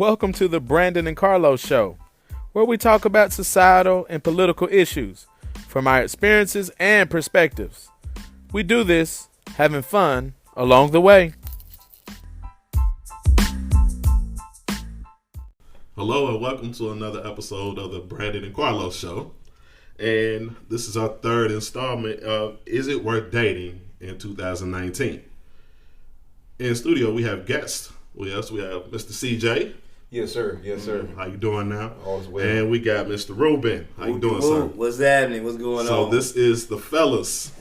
Welcome to the Brandon and Carlos Show, where we talk about societal and political issues from our experiences and perspectives. We do this having fun along the way. Hello and welcome to another episode of the Brandon and Carlos Show. And this is our third installment of Is It Worth Dating in 2019. In studio we have guests with us. We have Mr. CJ. Yes, sir. Yes, sir. How you doing now? All's well. And we got Mr. Reuben. How you doing, sir? What's happening? What's going on? So this is the fellas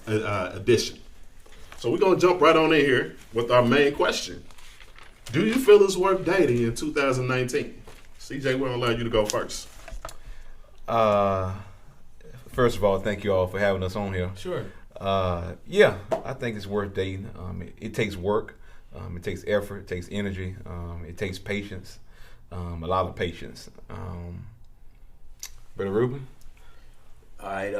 edition. So we're going to jump right on in here with our main question. Do you feel it's worth dating in 2019? CJ, we're going to allow you to go first. First of all, thank you all for having us on here. Sure. Yeah, I think it's worth dating. It takes work. It takes effort. It takes energy. It takes patience. A lot of patience. Brother Reuben? All right.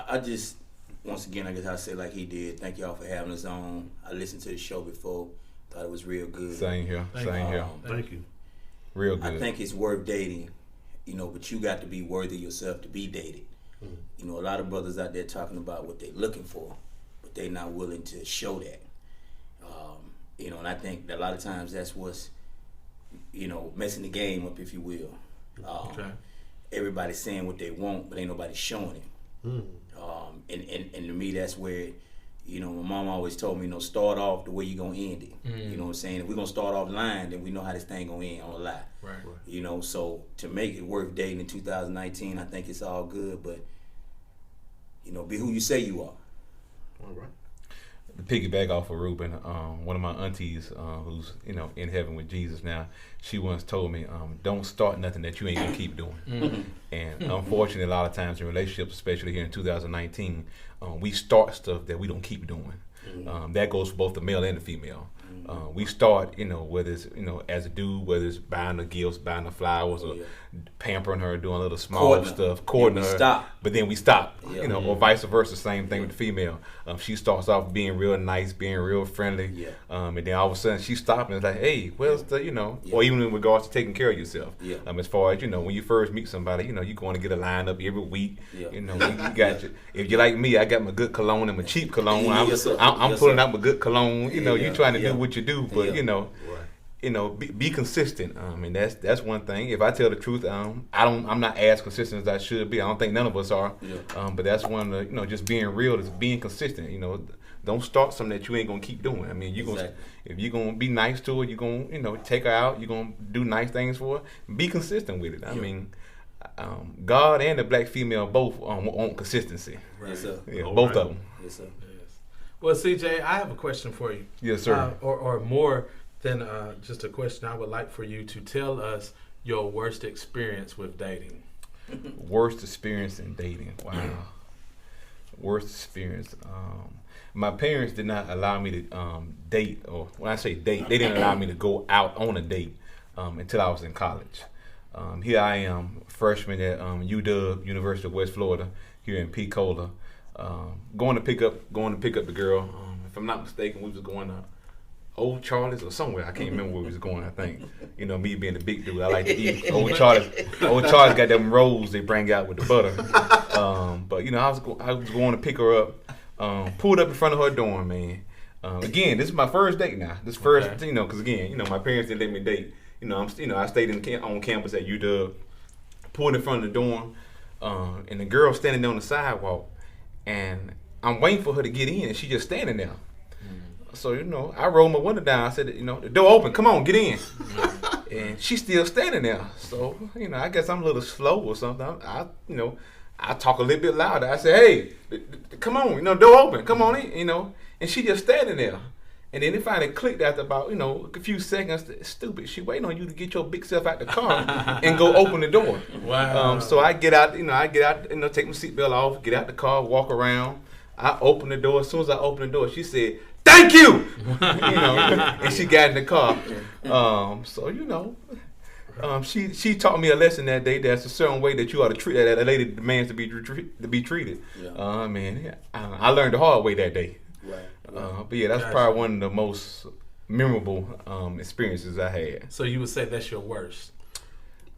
I just, once again, I guess I'll say like he did. Thank y'all for having us on. I listened to the show before. Thought it was real good. Same here. Thank you. Real good. I think it's worth dating, but you got to be worthy yourself to be dated. A lot of brothers out there talking about what they're looking for, but they're not willing to show that. And I think that a lot of times that's what's, messing the game up, if you will. Okay. Everybody's saying what they want, but ain't nobody showing it. And to me, that's where, my mom always told me, start off the way you're going to end it. You know what I'm saying? If we're going to start off lying, then we know how this thing going to end on a lie. Right. So to make it worth dating in 2019, I think it's all good, but, be who you say you are. All right. To piggyback off of Reuben, one of my aunties who's in heaven with Jesus now, she once told me, don't start nothing that you ain't gonna keep doing. And unfortunately, a lot of times in relationships, especially here in 2019, we start stuff that we don't keep doing. That goes for both the male and the female. We start, whether it's, as a dude, whether it's buying the gifts, buying the flowers, or pampering her, doing a little small stuff, courting her. Stop. But then we stop, or vice versa, same thing with the female. She starts off being real nice, being real friendly, and then all of a sudden she stops and it's like, hey, where's the, or even in regards to taking care of yourself. As far as, when you first meet somebody, you're going to get a line up every week. You got your, if you're like me, I got my good cologne and my cheap cologne. I'm pulling out my good cologne. You trying to do what you do, but be consistent. And that's one thing. If I tell the truth, I'm not as consistent as I should be. I don't think none of us are. But that's one of the, just being real is being consistent. Don't start something that you ain't gonna keep doing. I mean, if you're gonna be nice to her, you're gonna take her out. You're gonna do nice things for her. Be consistent with it. I mean, God and the black female both want consistency. Right. Yes, sir. Yeah, both of them. Yes, sir. Well, CJ, I have a question for you. Yes, sir. Or more than just a question. I would like for you to tell us your worst experience with dating. Worst experience in dating. Wow. Worst experience. My parents did not allow me to date, or when I say date, they didn't allow me to go out on a date until I was in college. Here I am, freshman at UW, University of West Florida, here in Pensacola, going to pick up the girl. If I'm not mistaken, we was going to Old Charlie's or somewhere. I can't remember where we was going. I think me being the big dude, I like to eat Old Charlie's. Old Charlie's got them rolls they bring out with the butter. But I was going to pick her up. Pulled up in front of her dorm, man. Again, this is my first date now. This first, because again, my parents didn't let me date. I stayed on campus at UW. Pulled in front of the dorm, and the girl standing there on the sidewalk, and I'm waiting for her to get in, and she just standing there. So I rolled my window down. I said, the door open. Come on, get in. And she's still standing there. So I guess I'm a little slow or something. I talk a little bit louder. I say, hey, come on, door open, come on in, and she just standing there. And then it finally clicked after about, a few seconds. Stupid, she waiting on you to get your big self out the car and go open the door. Wow. So I get out, take my seatbelt off, get out the car, walk around. I open the door. As soon as I open the door, she said, thank you, and she got in the car. She taught me a lesson that day. That's a certain way that you ought to treat that a lady demands to be treated. I learned the hard way that day. Right. But yeah, that's probably one of the most memorable experiences I had. So you would say that's your worst?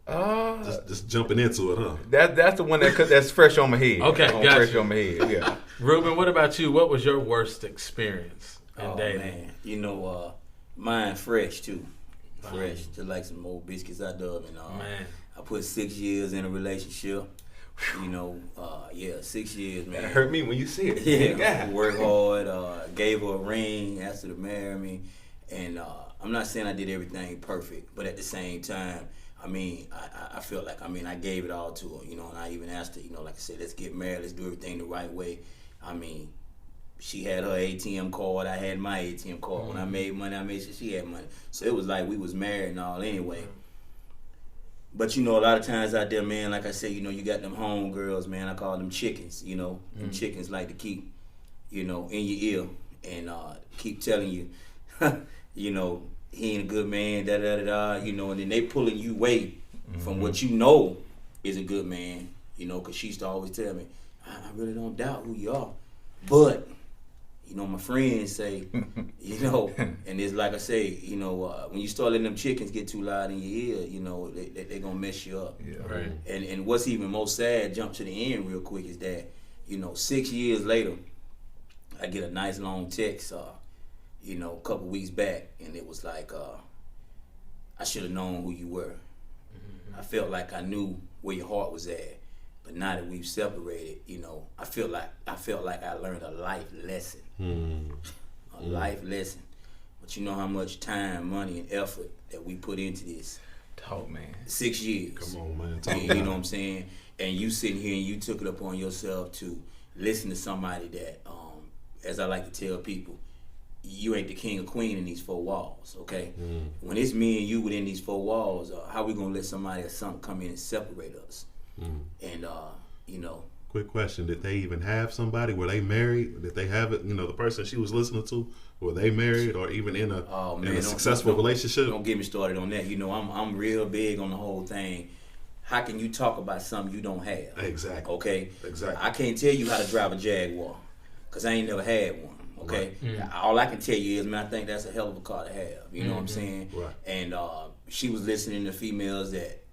Just jumping into it, huh? That's the one that's fresh on my head. Okay, gotcha. Fresh on my head. Yeah. Reuben, what about you? What was your worst experience in dating? Man, you know, mine fresh too. Fresh, just like some old biscuits I dub. And Man. I put 6 years in a relationship. You know, 6 years, man. That hurt me when you see it. Yeah, work hard. Gave her a ring, asked her to marry me, and I'm not saying I did everything perfect, but at the same time, I mean, I felt like, I gave it all to her, you know, and I even asked her, you know, like I said, let's get married, let's do everything the right way. I mean, she had her ATM card, I had my ATM card. When I made money, I made sure she had money. So it was like we was married and all anyway. But, you know, a lot of times out there, man, like I said, you know, you got them home girls, man, I call them chickens, you know. Them chickens like to keep, you know, in your ear and keep telling you, you know, he ain't a good man, da-da-da-da, you know, and then they pulling you away from what you know is a good man, you know, because she used to always tell me, I really don't doubt who you are. But, you know, my friends say, you know, and it's like I say, you know, when you start letting them chickens get too loud in your ear, you know, they're going to mess you up. Yeah. Right. And what's even more sad, jump to the end real quick, is that, you know, 6 years later, I get a nice long text, you know, a couple weeks back, and it was like, I should have known who you were. I felt like I knew where your heart was at, but now that we've separated, you know, I felt like I learned a life lesson, a life lesson. But you know how much time, money, and effort that we put into this. Talk, man. 6 years. Come on, man. You know what I'm saying? And you sitting here and you took it upon yourself to listen to somebody that, as I like to tell people, you ain't the king or queen in these four walls, okay? When it's me and you within these four walls, how we gonna let somebody or something come in and separate us? And you know. Quick question: did they even have somebody? Were they married? Did they have it? You know, the person she was listening to, were they married or even in a successful relationship? Don't get me started on that. You know, I'm real big on the whole thing. How can you talk about something you don't have? Exactly. Okay. Exactly. I can't tell you how to drive a Jaguar, cause I ain't never had one. Okay, all I can tell you is, man, I think that's a hell of a car to have. You know what I'm saying? Right. And she was listening to females that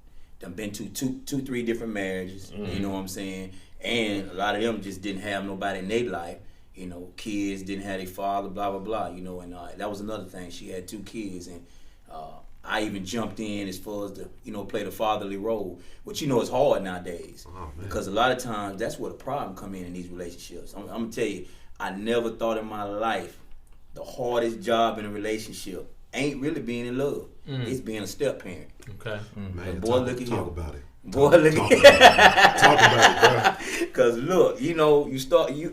done been to two, 3 different marriages. You know what I'm saying? And a lot of them just didn't have nobody in their life. You know, kids didn't have their father, blah blah blah. You know, and that was another thing. She had 2 kids, and I even jumped in as far as the, you know, play the fatherly role, which, you know, is hard nowadays because a lot of times that's where the problem come in these relationships. I'm gonna tell you. I never thought in my life the hardest job in a relationship ain't really being in love. It's being a step parent. Okay. Man, boy, look at you. Talk about it. Boy, look at you. Talk about it, bro. Cause look, you know,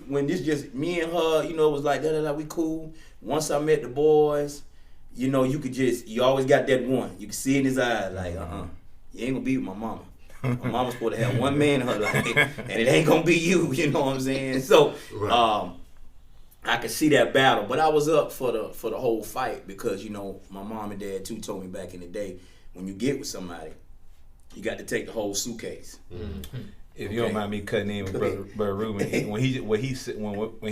when this just me and her, you know, it was like we cool. Once I met the boys, you know, you always got that one. You can see it in his eyes, like, you ain't gonna be with my mama. My mama's supposed to have one man in her life, and it ain't gonna be you. You know what I'm saying? So, I could see that battle, but I was up for the whole fight because, you know, my mom and dad too told me back in the day, when you get with somebody, you got to take the whole suitcase. If you don't mind me cutting in with Brother Reuben, when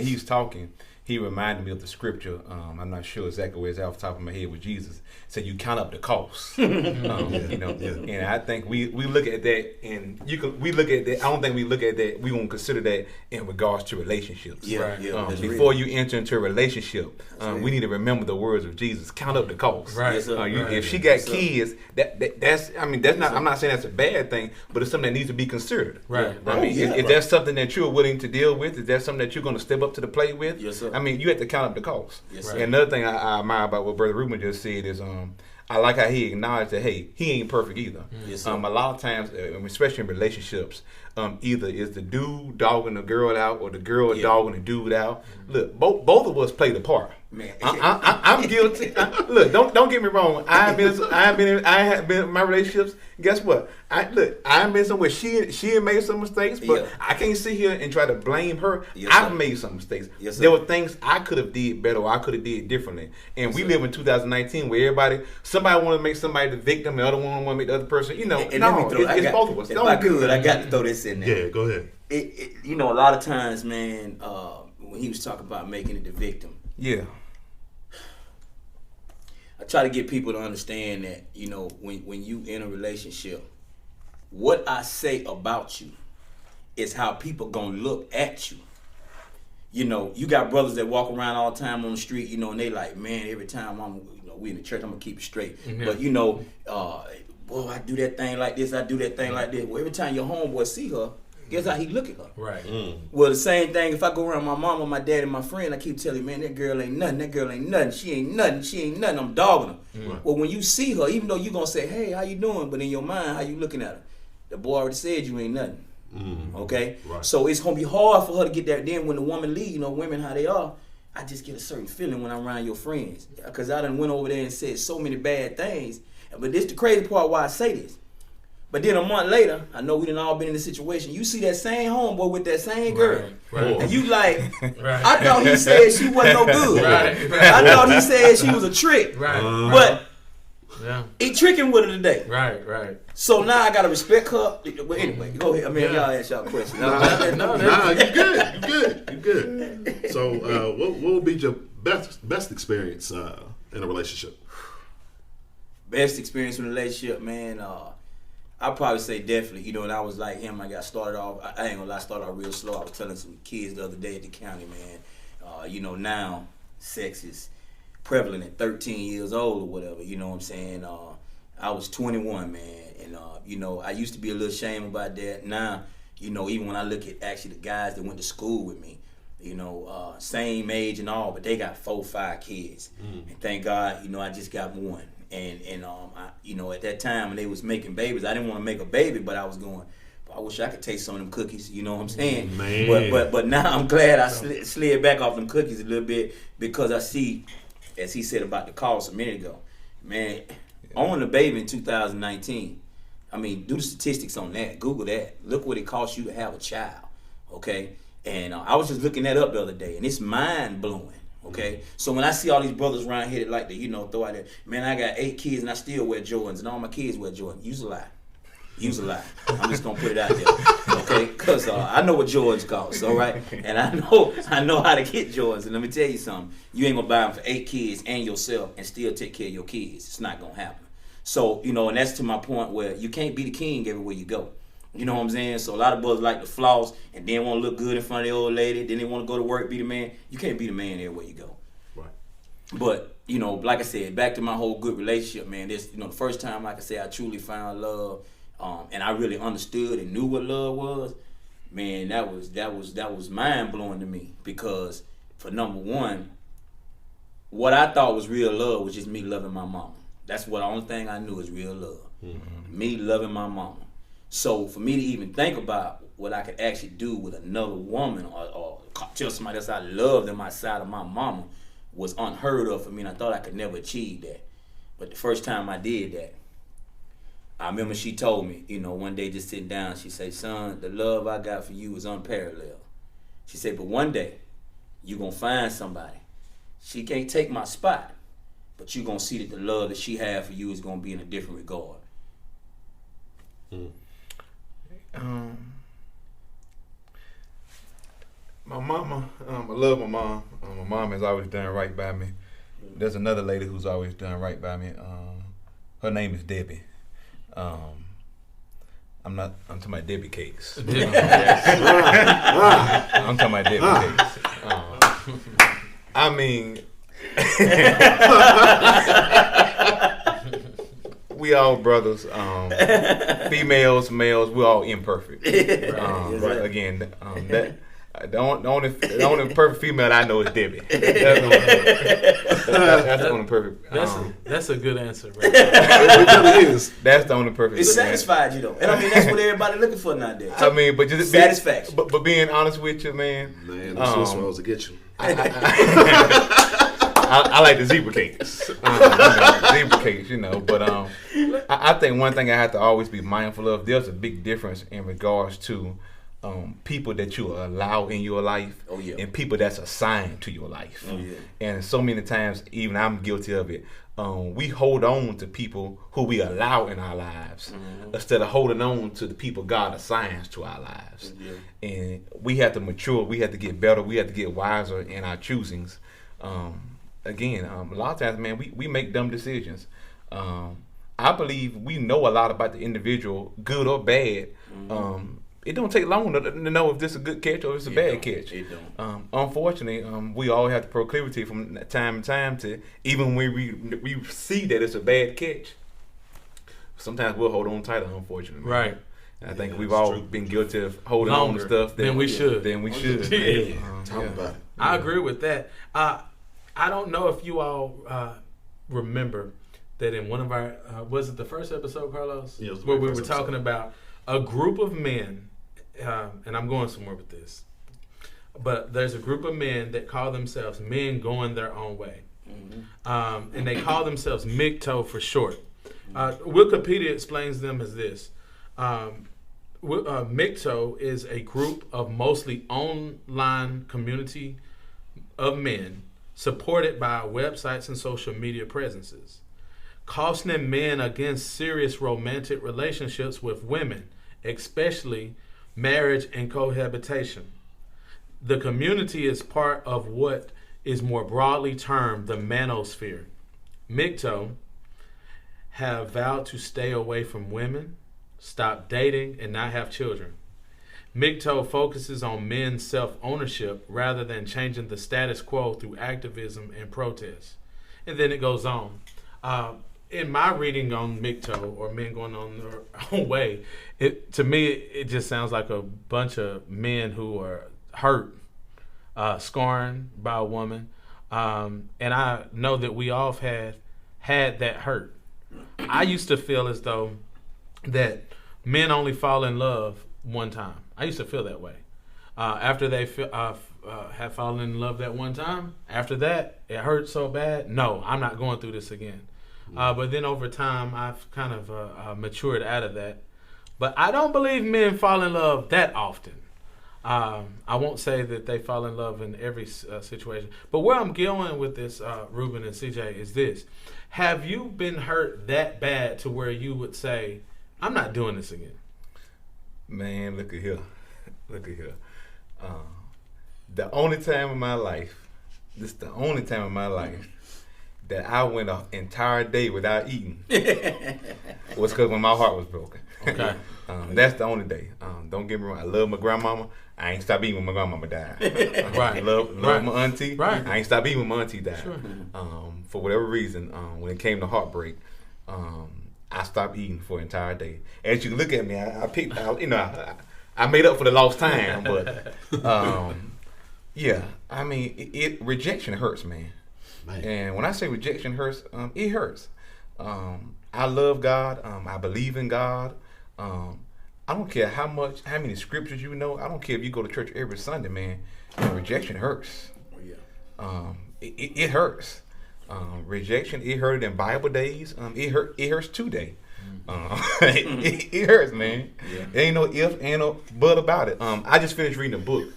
he's talking, he reminded me of the scripture. I'm not sure exactly where it's off the top of my head with Jesus. Said you count up the costs. You know, and I think we look at that, and we look at that. I don't think we look at that. We won't consider that in regards to relationships. Before you enter into a relationship, we need to remember the words of Jesus. Count up the costs. Right. Yes, sir. If she got kids, that's not. I'm not saying that's a bad thing, but it's something that needs to be considered. Right. I mean, is that something that you're willing to deal with? Is that something that you're going to step up to the plate with? Yes, sir. I mean, you have to count up the costs. Yes, And another thing I admire about what Brother Reuben just said is, I like how he acknowledged that, hey, he ain't perfect either. Yes, sir. A lot of times, especially in relationships, either is the dude dogging the girl out or the girl dogging the dude out. Look, both of us play the part. Man. I'm guilty. Look, don't get me wrong. I have been in my relationships. Guess what? I have been somewhere she made some mistakes, but I can't sit here and try to blame her. Yes, I've sir. made some mistakes. Yes, sir. There were things I could have did better, or I could have did differently. And we live in 2019 where somebody want to make somebody the victim, the other one want to make the other person. You know, And it's both of us. If I could, I got to throw this in there. Yeah, go ahead. You know, a lot of times, man, when he was talking about making it the victim, Yeah. I try to get people to understand that, you know, when you in a relationship, what I say about you is how people gonna look at you. You know, you got brothers that walk around all the time on the street, you know, and they like, man, every time we in the church, I'm gonna keep it straight. Mm-hmm. But you know, boy, I do that thing like this, I do that thing like this. Well, every time your homeboy see her, guess how he look at her? Right. Well, the same thing, if I go around my mama, my dad, and my friend, I keep telling, man, that girl ain't nothing, she ain't nothing, I'm dogging her. Mm-hmm. Well, when you see her, even though you gonna say, hey, how you doing? But in your mind, how you looking at her? The boy already said you ain't nothing. Mm-hmm. Okay? Right. So it's gonna be hard for her to get that. Then when the woman leave, you know, women, how they are, I just get a certain feeling when I'm around your friends. Because I done went over there and said so many bad things. But this the crazy part why I say this. But then a month later, I know we done all been in this situation. You see that same homeboy with that same girl. Right. And you like, right. I thought he said she wasn't no good. Right. I thought he said she was a trick. Right. But he tricking with her today. Right. So now I gotta respect her. But anyway, go ahead. I mean, y'all ask y'all a question. Nah, you good. So, what would be your best experience in a relationship? Best experience in a relationship, man. I'd probably say definitely. You know, when I was like him, I got started off. I ain't gonna lie, started off real slow. I was telling some kids the other day at the county, man. You know, now sex is prevalent at 13 years old or whatever, you know what I'm saying? I was 21, man, and you know, I used to be a little ashamed about that. Now, you know, even when I look at actually the guys that went to school with me, you know, same age and all, but they got 4, 5 kids. And thank God, you know, I just got one. And I, you know, at that time when they was making babies, I didn't want to make a baby, but I was going, I wish I could taste some of them cookies, you know what I'm saying? Man. But now I'm glad I slid back off them cookies a little bit, because I see, as he said about the cost a minute ago, man, owning a baby in 2019, I mean, do the statistics on that. Google that. Look what it costs you to have a child, okay? And I was just looking that up the other day, and it's mind-blowing, okay? So when I see all these brothers around here that like to, you know, throw out there, man, I got 8 kids and I still wear Jordans, and all my kids wear Jordans. Use a lie. I'm just gonna put it out there, okay? Cause I know what Jordans cost, all right? And I know how to get Jordans. And let me tell you something: you ain't gonna buy them for 8 kids and yourself and still take care of your kids. It's not gonna happen. So you know, and that's to my point where you can't be the king everywhere you go. You know what I'm saying? So a lot of brothers like to floss and then want to look good in front of the old lady. Then they want to go to work, be the man. You can't be the man everywhere you go. Right. But you know, like I said, back to my whole good relationship, man. This, you know, the first time, like I said, I truly found love. And I really understood and knew what love was, man. That was mind blowing to me, because for number one, what I thought was real love was just me loving my mama. That's what the only thing I knew is real love. Mm-hmm. Me loving my mama. So for me to even think about what I could actually do with another woman or tell somebody else I love them outside of my mama was unheard of for me, and I thought I could never achieve that. But the first time I did that, I remember she told me, you know, one day just sitting down, she said, son, the love I got for you is unparalleled. She said, but one day, you're going to find somebody. She can't take my spot, but you're going to see that the love that she had for you is going to be in a different regard. My mama, I love my mom. My mom has always done right by me. There's another lady who's always done right by me. Her name is Debbie. I'm talking about Debbie Cakes. I'm talking about Debbie Cakes. I mean, we all brothers, females, males, we're all imperfect. Again, the only perfect female I know is Debbie. That's the only perfect. That's a good answer, right? It really is. That's the only perfect. It satisfied you though, and I mean that's what everybody looking for nowadays. I mean, but just satisfaction. But being honest with you, man, the Swiss rolls to get you. I like the zebra cakes. Zebra cakes, you know. But I think one thing I have to always be mindful of, there's a big difference in regards to people that you allow in your life, and people that's assigned to your life. And so many times, even I'm guilty of it, we hold on to people who we allow in our lives instead of holding on to the people God assigns to our lives. And we have to mature, we have to get better, we have to get wiser in our choosings. again, a lot of times, man, we make dumb decisions. I believe we know a lot about the individual, good or bad. It don't take long to know if this is a good catch or if it's a bad catch. It don't. Unfortunately, we all have the proclivity from time to time to, even when we see that it's a bad catch, sometimes we'll hold on tighter, unfortunately. Right. And I think we've all true. been guilty of holding on to stuff than we should. Yeah. Talk about it. I agree with that. I don't know if you all remember that in one of our was it the first episode, Carlos? Yeah, it was the where we very were first talking episode. about a group of men, and I'm going somewhere with this. But there's a group of men that call themselves men going their own way, and they call themselves MGTOW for short. Wikipedia explains them as this. MGTOW is a group of mostly online community of men supported by websites and social media presences, cautioning men against serious romantic relationships with women, especially marriage and cohabitation. The community is part of what is more broadly termed the manosphere. MGTOW have vowed to stay away from women, stop dating, and not have children. MGTOW focuses on men's self-ownership rather than changing the status quo through activism and protest. And then it goes on. In my reading on MGTOW, or men going on their own way, to me it just sounds like a bunch of men who are hurt, scorned by a woman, and I know that we all have had that hurt. I used to feel as though that men only fall in love one time. I used to feel that way. After they have fallen in love that one time, after that, it hurt so bad. No, I'm not going through this again. But then over time, I've kind of matured out of that. But I don't believe men fall in love that often. I won't say that they fall in love in every situation. But where I'm going with this, Reuben and CJ, is this. Have you been hurt that bad to where you would say, I'm not doing this again? Man, look at here. The only time in my life, that I went an entire day without eating was because when my heart was broken. Okay. That's the only day. Don't get me wrong. I love my grandmama. I ain't stopped eating when my grandmama died. Right. I love my auntie. Right. I ain't stopped eating when my auntie died. Sure. For whatever reason, when it came to heartbreak, I stopped eating for an entire day. As you can look at me, I picked out, I made up for the lost time, but yeah, I mean, rejection hurts, man. And when I say rejection hurts, it hurts. I love God. I believe in God. I don't care how many scriptures you know. I don't care if you go to church every Sunday, man. Rejection hurts. It hurts. Rejection, it hurt in Bible days. It hurts today. It hurts, man. Yeah. There ain't no if, ain't no but about it. I just finished reading a book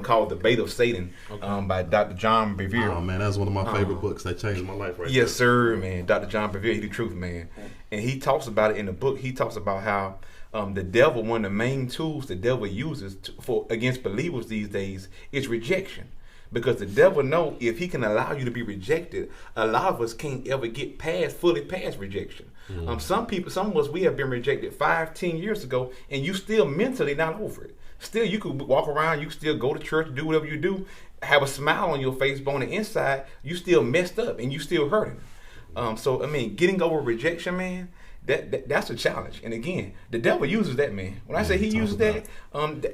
called The Bait of Satan by Dr. John Bevere. Oh man, that's one of my favorite books. That changed my life right Yes, sir, man. Dr. John Bevere, he the truth, man. And he talks about it in the book. He talks about how the devil, one of the main tools the devil uses against believers these days is rejection. Because the devil know if he can allow you to be rejected, a lot of us can't ever get fully past rejection. Some of us, we have been rejected 5-10 years ago, and you still mentally not over it. Still, you could walk around, you still go to church, do whatever you do, have a smile on your face, but on the inside, you still messed up and you still hurting. So, I mean, getting over rejection, man, that's a challenge. And again, the devil uses that, man. When I say he uses that,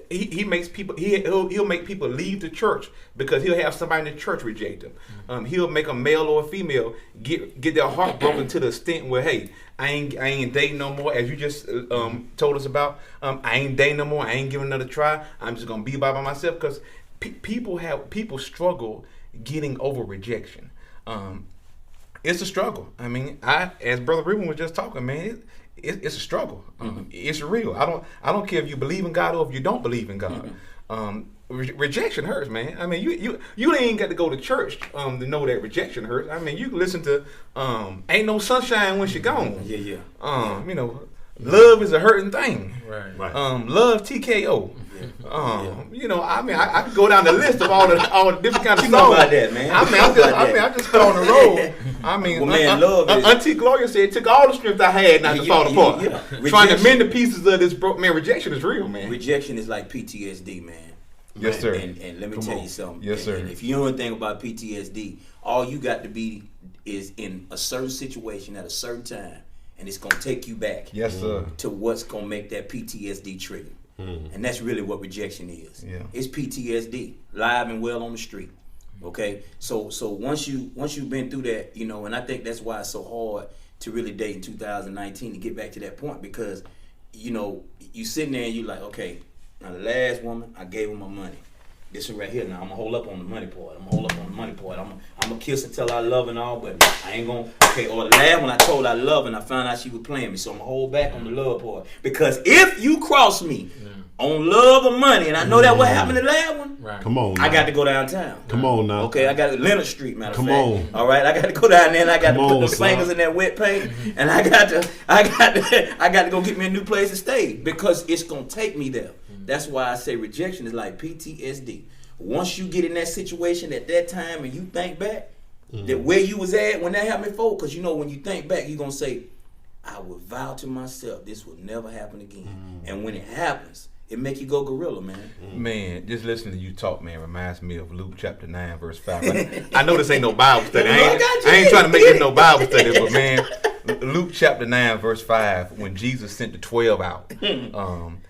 he makes people, he'll make people leave the church because he'll have somebody in the church reject them. He'll make a male or a female get their heart broken to the extent where, hey, I ain't dating no more, as you just told us about. I ain't dating no more. I ain't giving another try. I'm just gonna be by myself because people struggle getting over rejection. It's a struggle. I mean, as Brother Reuben was just talking, man, it's a struggle. It's real. I don't care if you believe in God or if you don't believe in God. Rejection hurts, man. I mean, you ain't got to go to church to know that rejection hurts. I mean, you can listen to "Ain't No Sunshine When She Gone." Yeah. You know, Love is a hurting thing. Right. Love TKO. You know, I mean, I could go down the list of all the different kind of songs. You know about that, man. I'm just on the road. I mean, well, man, love is... Auntie Gloria said it took all the strength I had not to fall apart. Trying to mend the pieces of this broke man. Rejection is real, man. Rejection is like PTSD, man. Yes, sir. And let me tell you something. Yes, sir. And if you know anything about PTSD, all you got to be is in a certain situation at a certain time, and it's gonna take you back. Yes, sir. To what's gonna make that PTSD trigger. And that's really what rejection is. Yeah. It's PTSD, live and well on the street. Okay, so once you've been through that, you know, and I think that's why it's so hard to really date in 2019 to get back to that point, because, you know, you sitting there and you like, okay, now the last woman, I gave her my money. This one right here, now I'm gonna hold up on the money part. I'm gonna kiss and tell her I love her and all, but I ain't gonna. Okay, or the last one I told her I love her and I found out she was playing me, so I'm gonna hold back on the love part. Because if you cross me on love or money, and I know that what happened to the last one, Right. Come on now. I got to go downtown. Come on now. Okay, I got Leonard Street, matter of Come fact. on. All right, I got to go down there and I got to Come put on, those fingers son. in that wet paint, and I got to go get me a new place to stay because it's gonna take me there. That's why I say rejection is like PTSD. Once you get in that situation at that time and you think back that where you was at when that happened before, because you know when you think back, you're gonna say, I will vow to myself this will never happen again. And when it happens, it make you go gorilla, man. Man, just listening to you talk, man, reminds me of Luke chapter 9, verse 5. I know this ain't no Bible study. I ain't trying to make this no Bible study, but man, Luke chapter 9, verse 5, when Jesus sent the 12 out,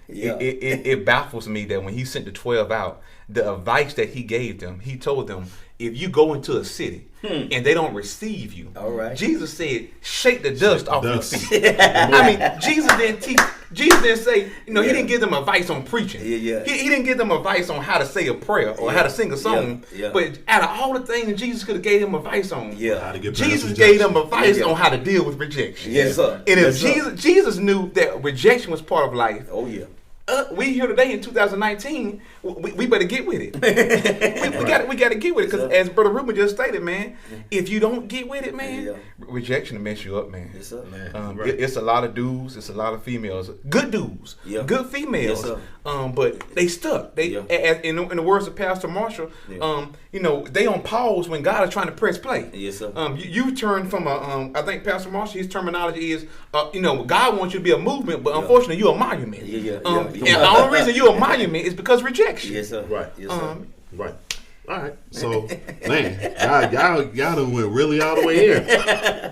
it baffles me that when he sent the 12 out, the advice that he gave them, he told them, if you go into a city and they don't receive you, all right. Jesus said, shake the dust off your feet. I mean, Jesus didn't teach. Jesus didn't say, you know, he didn't give them advice on preaching. He didn't give them advice on how to say a prayer or how to sing a song. But out of all the things Jesus could have gave them advice on, How to get past Jesus rejection. gave them advice on how to deal with rejection. Yes, sir. And if Yes, Jesus knew that rejection was part of life, oh yeah. We here today in 2019. We better get with it. we got to get with it because, as Brother Reuben just stated, man, if you don't get with it, man, rejection will mess you up, man. Yes, sir, man. It's a lot of dudes. It's a lot of females. Good dudes. Good females. Yes, but they stuck. They in the words of Pastor Marshall, you know, they on pause when God is trying to press play. Yes, sir. You turn from I think Pastor Marshall, his terminology is, you know, God wants you to be a movement, but unfortunately, you're a monument. And the only reason you're a monument is because of rejection. Yes, sir. Right. Yes, sir. Right. All right. So, man, y'all done went really all the way here.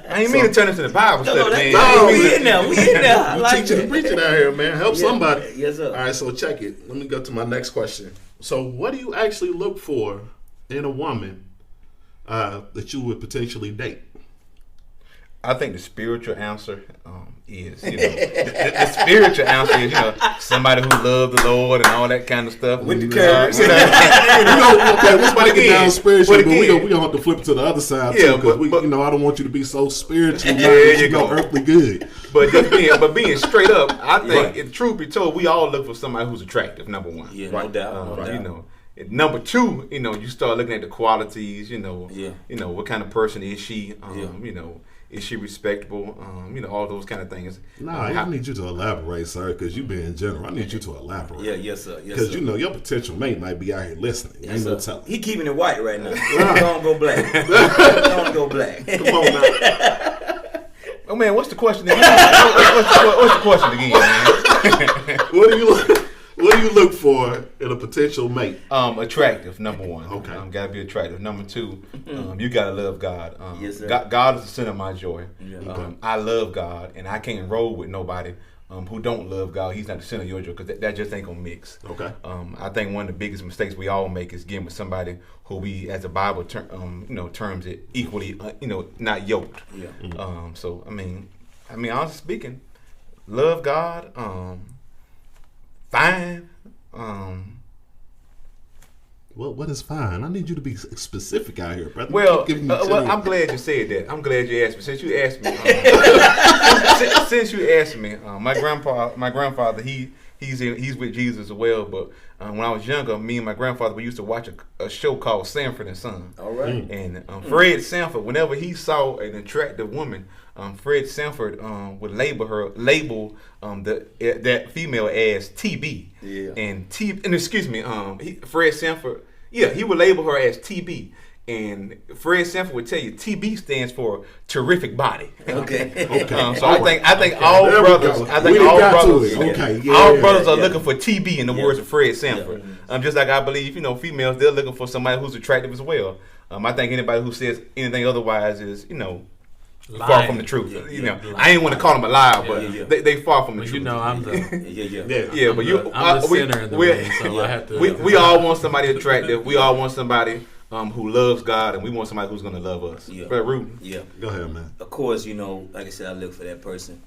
I ain't mean to turn into the Bible study, man. No, we in there. I You like teaching and preaching out here, man. Help somebody. Yes, sir. All right, so check it. Let me go to my next question. So, what do you actually look for in a woman that you would potentially date? I think the spiritual answer is, you know, the spiritual answer is, you know, somebody who loves the Lord and all that kind of stuff. With the curves. Okay, we're breaking down spiritually, but we gonna have to flip it to the other side too, because you know, I don't want you to be so spiritual, you go earthly good. But being straight up, I think, if truth be told, we all look for somebody who's attractive. Number one, no doubt. You know. Number two, you know, you start looking at the qualities. You know, what kind of person is she? You know. Is she respectable? You know, all those kind of things. I need you to elaborate, sir, because you being general. I need you to elaborate. Yes, sir. Because you know your potential mate might be out here listening. Yes, no telling. He keeping it white right now. Don't go black. Don't go black. Come on now. Oh man, what's the question again? What's the question again, man? What do you look for in a potential mate? Attractive, number one. Okay. Gotta be attractive. Number two, you gotta love God. Yes, sir. God is the center of my joy. Okay. I love God, and I can't roll with nobody who don't love God. He's not the center of your joy, because that just ain't gonna mix. Okay. I think one of the biggest mistakes we all make is getting with somebody who we, as the Bible terms it, equally, not yoked. Yeah. So I mean, honestly speaking, love God. Fine. Well, what is fine? I need you to be specific out here, brother. Well, I'm glad you said that. I'm glad you asked me. Since you asked me, my grandfather, he he's with Jesus as well. But when I was younger, me and my grandfather, we used to watch a show called Sanford and Son. All right. And Fred Sanford, whenever he saw an attractive woman, Fred Sanford would label that female as TB. Yeah. And excuse me, Fred Sanford, he would label her as TB. And Fred Sanford would tell you TB stands for terrific body. Okay. So I think all brothers are looking for TB in the words of Fred Sanford. Just like I believe, females, they're looking for somebody who's attractive as well. I think anybody who says anything otherwise is, far from the truth. I ain't want to call them a liar, but they far from the truth. I'm the but I'm the sinner in the way, so I have to. We all want somebody attractive. We all want somebody who loves God, and we want somebody who's going to love us. Yeah. Brother Reuben. Yeah. Go ahead, man. Of course, like I said, I look for that person.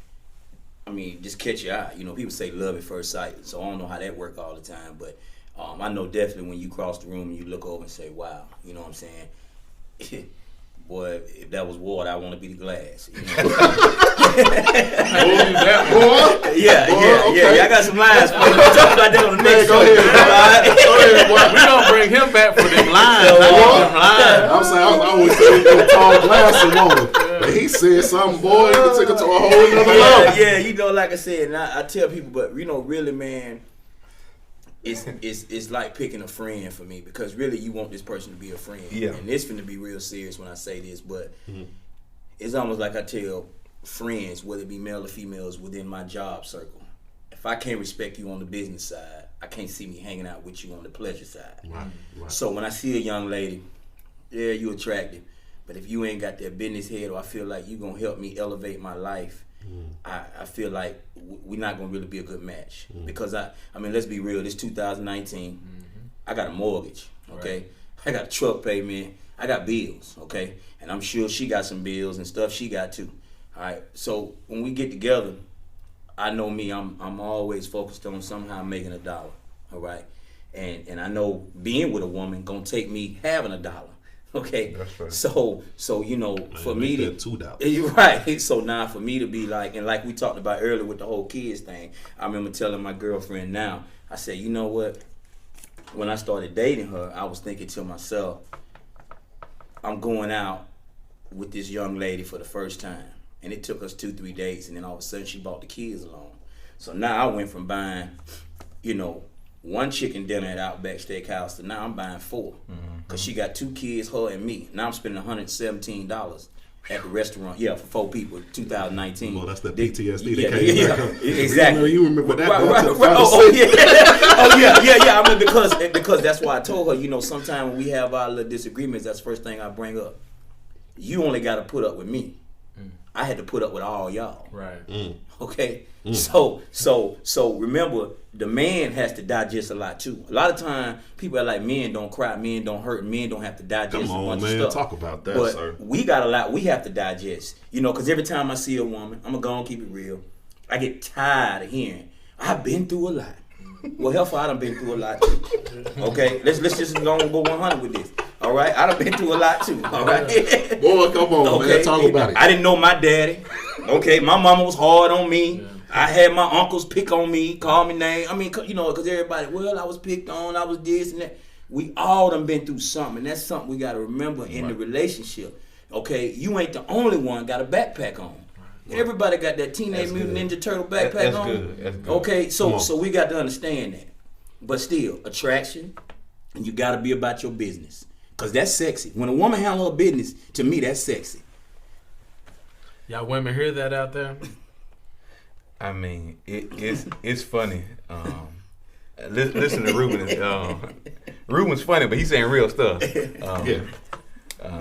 I mean, just catch your eye. People say love at first sight, so I don't know how that work all the time, but I know definitely when you cross the room and you look over and say, wow, you know what I'm saying? Boy, if that was water, I want to be the glass. Yeah. I got some lines for you. We'll talk about that on the next show. Go ahead, boy. We gonna bring him back for them lines. I'm saying I always say a tall glass of water. But he said something, boy, it took it to a whole nother level. Yeah, like I said, and I tell people, but really, man, it's like picking a friend for me, because really you want this person to be a friend. Yeah. And it's finna be real serious when I say this, but it's almost like I tell friends, whether it be male or females, within my job circle. If I can't respect you on the business side, I can't see me hanging out with you on the pleasure side. Right. So when I see a young lady, yeah, you attractive, but if you ain't got that business head, or I feel like you gonna help me elevate my life, I feel like we're not gonna really be a good match. Because I mean, let's be real. This 2019, I got a mortgage. Okay, right. I got a truck payment. I got bills. Okay, and I'm sure she got some bills and stuff she got too. All right. So when we get together, I know me. I'm always focused on somehow making $1. All right, and I know being with a woman gonna take me having $1. Okay, that's right. So for me to $2, you're right. So now for me to be like, and like we talked about earlier with the whole kids thing, I remember telling my girlfriend now, I said, you know what? When I started dating her, I was thinking to myself, I'm going out with this young lady for the first time, and it took us 2-3 days, and then all of a sudden she brought the kids along. So now I went from buying, one chicken dinner at Outback Steakhouse to now I'm buying 4, because she got 2 kids, her and me. Now I'm spending $117 at the restaurant. Yeah, for 4 people, 2019. Well, that's the PTSD. Exactly. You remember that? I mean, because that's why I told her. Sometimes when we have our little disagreements, that's the first thing I bring up. You only got to put up with me. I had to put up with all y'all. Right. Okay. So remember, the man has to digest a lot too. A lot of time people are like, men don't cry, men don't hurt, men don't have to digest Come on, a bunch man. of stuff. Talk about that, but sir. we got a lot we have to digest. Because every time I see a woman, I'm gonna go and keep it real, I get tired of hearing, I've been through a lot. Well, hell, I done been through a lot too. Okay, let's just go 100 with this. All right, I done been through a lot too. All right, boy, come on, man, talk about it. I didn't know my daddy. Okay, my mama was hard on me. Yeah. I had my uncles pick on me, call me names. I mean, because everybody, I was picked on, I was this and that. We all done been through something, and that's something we got to remember in the relationship. Okay, you ain't the only one got a backpack on. Right. Everybody got that Teenage Mutant Ninja Turtle backpack on. That's good. Okay, so we got to understand that. But still, attraction, and you got to be about your business, because that's sexy. When a woman handle her business, to me, that's sexy. Y'all women hear that out there? I mean, it's funny. Listen to Reuben. Reuben's funny, but he's saying real stuff.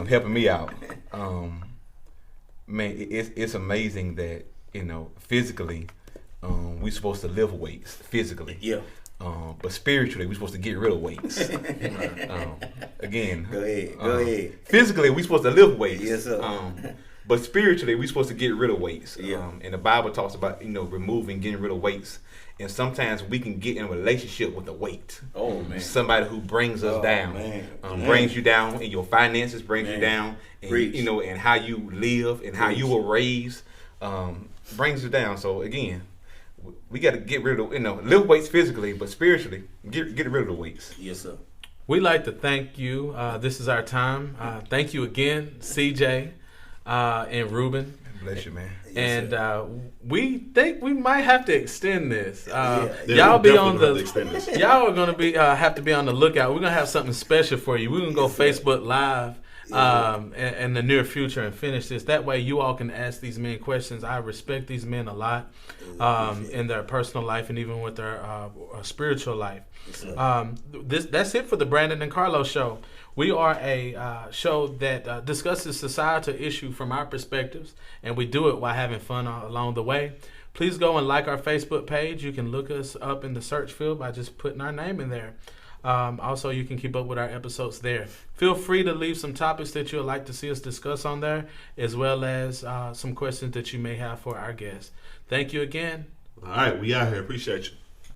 Helping me out. Man, it's amazing that physically, we're supposed to lift weights physically. Yeah. But spiritually, we're supposed to get rid of weights. Again. Go ahead. Physically, we're supposed to lift weights. Yes, sir. But spiritually, we're supposed to get rid of weights. Yeah. And the Bible talks about, removing, getting rid of weights. And sometimes we can get in a relationship with a weight. Oh, man. Somebody who brings us down. Man. Brings you down in your finances, brings you down in, and how you live and how you were raised. Brings you down. So, again, we got to get rid of lift weights physically, but spiritually get rid of the weights. Yes, sir. We'd like to thank you. This is our time. Thank you again, CJ and Reuben. Bless you, man. And we think we might have to extend this. Yeah, Y'all be on definitely have to extend this. y'all are gonna be have to be on the lookout. We're gonna have something special for you. We're gonna go Facebook Live in the near future and finish this. That way, you all can ask these men questions. I respect these men a lot in their personal life and even with their spiritual life. That's it for the Brandon and Carlos show. We are a show that discusses societal issue from our perspectives, and we do it while having fun along the way. Please go and like our Facebook page. You can look us up in the search field by just putting our name in there. Also, you can keep up with our episodes there. Feel free to leave some topics that you would like to see us discuss on there, as well as some questions that you may have for our guests. Thank you again. All right, we out here. Appreciate you.